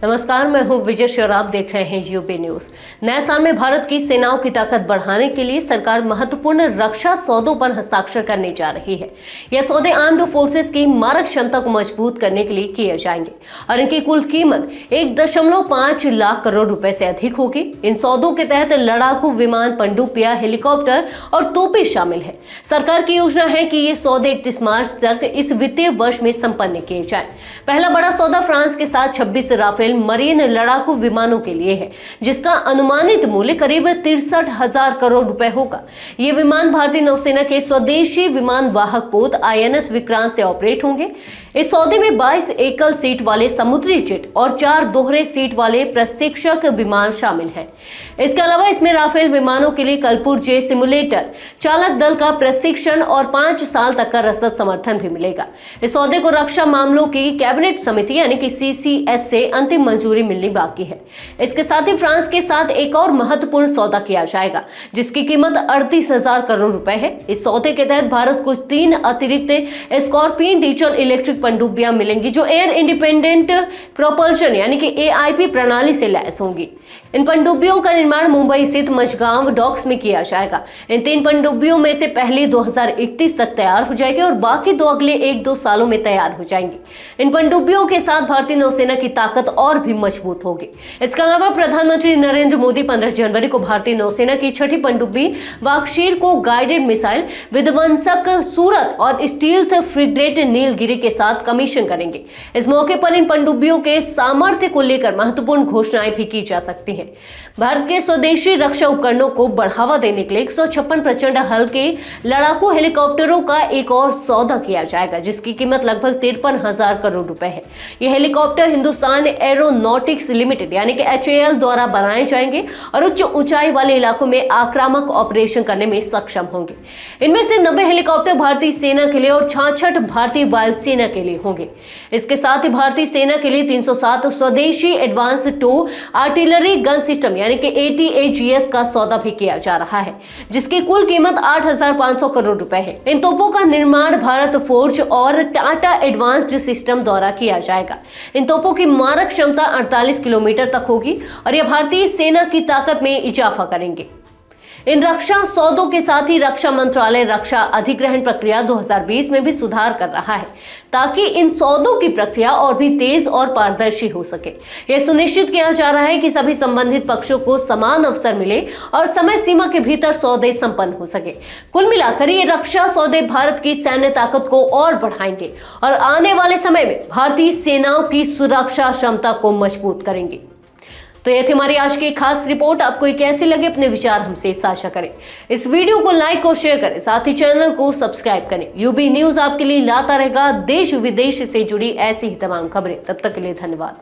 नमस्कार, मैं हूं विजय शेर। आप देख रहे हैं यूपी न्यूज। नए साल में भारत की सेनाओं की ताकत बढ़ाने के लिए सरकार महत्वपूर्ण रक्षा सौदों पर हस्ताक्षर करने जा रही है। यह सौदे आर्म्ड फोर्सेस की मारक क्षमता को मजबूत करने के लिए किए जाएंगे और इनकी कुल कीमत 1.5 लाख करोड़ रुपए से अधिक होगी। इन सौदों के तहत लड़ाकू विमान, पनडुब्बियां, हेलीकॉप्टर और तोपें शामिल है। सरकार की योजना है कि ये सौदे 31 मार्च तक इस वित्तीय वर्ष में संपन्न किए जाए। पहला बड़ा सौदा फ्रांस के साथ 26 राफेल मरीन लड़ाकू विमानों के लिए है, जिसका अनुमानित मूल्य करीब 63,000 करोड़ रुपए होगा। ये विमान भारतीय नौसेना के स्वदेशी विमान वाहक पोत INS विक्रांत से ऑपरेट होंगे। इस सौदे में 22 एकल सीट वाले समुद्री जेट और 4 दोहरे सीट वाले प्रशिक्षक विमान शामिल हैं। इसके अलावा इसमें राफेल विमानों के लिए कलपुर जे सिमुलेटर चालक दल का प्रशिक्षण और 5 साल तक का रसद समर्थन भी मिलेगा। इस सौदे को रक्षा मामलों की कैबिनेट समिति यानी कि CCS से अंतिम मंजूरी मिलनी बाकी है। इसके साथ ही फ्रांस के साथ एक और महत्वपूर्ण सौदा किया जाएगा, जिसकी कीमत 38,000 करोड़ रुपए है। इस सौदे के तहत भारत को 3 अतिरिक्त स्कॉर्पियन डीजल इलेक्ट्रिक पनडुब्बियां मिलेंगी, जो एयर इंडिपेंडेंट प्रोपल्शन यानी कि AIP प्रणाली से लैस होंगी। इन पनडुब्बियों का निर्माण मुंबई स्थित मझगांव डॉक्स में किया जाएगा। इन 3 पनडुब्बियों में से पहली 2031 तक तैयार हो जाएगी और बाकी 2 अगले 1-2 सालों में तैयार हो जाएंगी। इन पनडुब्बियों के साथ भारतीय नौसेना की ताकत और भी मजबूत होगी। इसके अलावा प्रधानमंत्री नरेंद्र मोदी 15 जनवरी को भारतीय नौसेना की 6ठी पनडुब्बी वाक्षीर को गाइडेड मिसाइल विध्वंसक सूरत और स्टील्थ फ्रिगेट नीलगिरी के साथ कमीशन करेंगे। इस मौके पर इन पनडुब्बियों के सामर्थ्य को लेकर महत्वपूर्ण घोषणाएं भी की जा सकती हैं। भारत के स्वदेशी रक्षा उपकरणों को बढ़ावा देने के लिए 156 प्रचंड हल्के लड़ाकू हेलीकॉप्टरों का एक और सौदा किया जाएगा, जिसकी कीमत लगभग 53,000 करोड़ रुपए है। ये हेलीकॉप्टर हिंदुस्तान एरोनॉटिक्स लिमिटेड यानी कि HAL द्वारा बनाए जाएंगे और उच्च ऊंचाई वाले इलाकों में आक्रामक ऑपरेशन करने में सक्षम होंगे। इनमें से 90 हेलीकॉप्टर भारतीय सेना के लिए और 66 भारतीय वायुसेना के लिए होंगे। इसके साथ ही भारतीय सेना के लिए 307 स्वदेशी advanced towed artillery gun system यानी कि ATAGS का सौदा भी किया जा रहा है, जिसकी कुल कीमत 8,500 करोड़ रुपए है। इन तोपों का निर्माण भारत फोर्ज और टाटा एडवांस्ड सिस्टम द्वारा किया जाएगा। इन तोपों की मारक क्षमता 48 किलोमीटर तक होगी और यह भारतीय सेना की ताकत में इजाफा करेंगे। इन रक्षा सौदों के साथ ही रक्षा मंत्रालय रक्षा अधिग्रहण प्रक्रिया 2020 में भी सुधार कर रहा है, ताकि इन सौदों की प्रक्रिया और भी तेज और पारदर्शी हो सके। यह सुनिश्चित किया जा रहा है कि सभी संबंधित पक्षों को समान अवसर मिले और समय सीमा के भीतर सौदे संपन्न हो सके। कुल मिलाकर ये रक्षा सौदे भारत की सैन्य ताकत को और बढ़ाएंगे और आने वाले समय में भारतीय सेनाओं की सुरक्षा क्षमता को मजबूत करेंगे। तो यह थी हमारी आज की खास रिपोर्ट। आपको ये कैसी लगे, अपने विचार हमसे साझा करें। इस वीडियो को लाइक और शेयर करें, साथ ही चैनल को सब्सक्राइब करें। यूबी न्यूज आपके लिए लाता रहेगा देश विदेश से जुड़ी ऐसी ही तमाम खबरें। तब तक के लिए धन्यवाद।